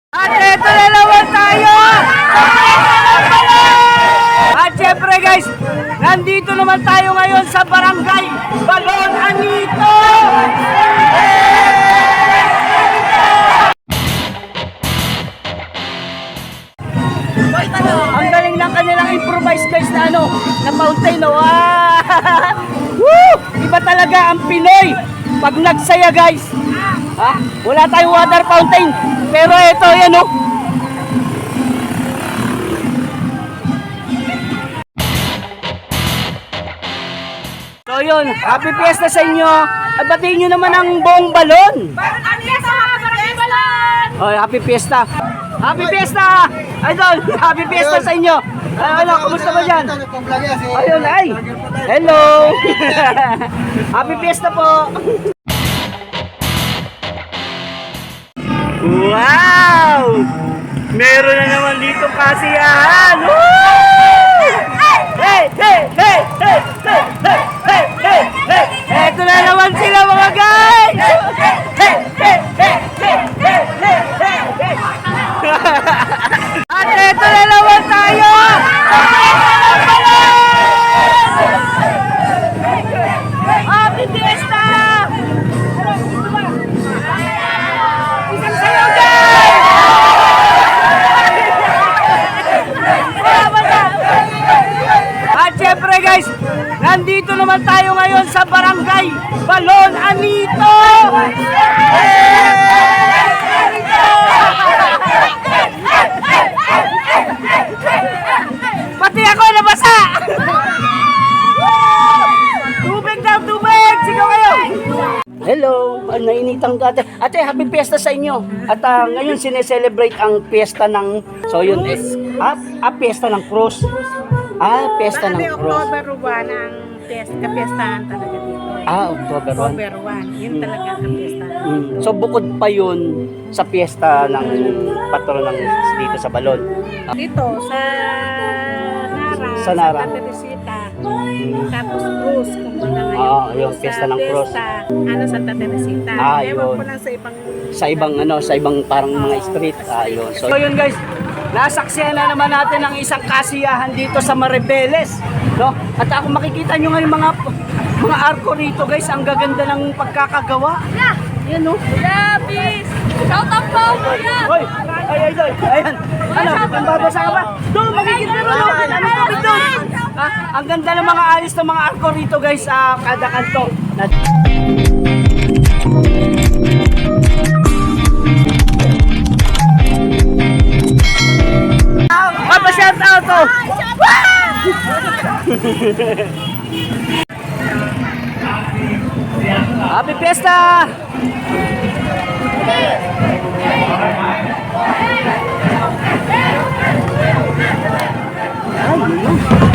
At eto na naman tayo! At syempre guys, nandito naman tayo ngayon sa Barangay Balon Anito! Ang galing ng kanilang improvise guys na na fountain. Woo! Iba talaga ang Pinoy pag nagsaya guys. Ha? Wala tayong water fountain. Pero ito yan So yun, happy fiesta sa inyo. At batiin nyo naman ang buong balon. Oh, happy fiesta. Happy fiesta! Idol, happy fiesta sa inyo. Kumusta ba dyan? Ayun, ay. Hello. Happy fiesta po. Wow! Meron na naman dito kasiyahan. Woo! Hey, hey, hey, hey, hey, hey, hey, hey, hey. Eto na naman sila mga guys. Hey, hey, hey, hey, hey, hey, hey, hey. At eto na naman tayo. Happy Fiesta! Isang sayo guys! At syempre guys, nandito naman tayo ngayon sa Barangay Balon Anito! Pati ako nabasa! Tubig daw, tubig! Sigaw kayo! Hello! Nainitang ka. Ate, happy fiesta sa inyo. At ngayon sineselebrate ang fiesta ng... So yun is... fiesta ng Cruz. Fiesta ng Cruz. October 1 ang kapiestahan talaga dito. October 1. October 1. Yun talaga ang kapiestahan. So bukod pa yun sa fiesta ng patron ng dito sa Balon. Dito sa Nara, Sa Nara. Santa Teresita, tapos Cruz, kumbaga ngayon. Yung fiesta ng Cruz. Santa Teresita. Ewan Yun. ko lang sa ibang... Sa ibang parang mga street. Yun. So yun guys, nasaksihan na naman natin ang isang kasiyahan dito sa Maribeles, no? At ako makikita nyo ngayon mga arko rito guys, ang gaganda ng pagkakagawa. Yan Labis! Shout out po! Hoy! Ay, ayan. Babasa ka ba? Doon, makikita rin doon. Ang ganda ng mga alis ng mga arko rito guys, kada kanto. Shout out to! Happy Fiesta! Ay,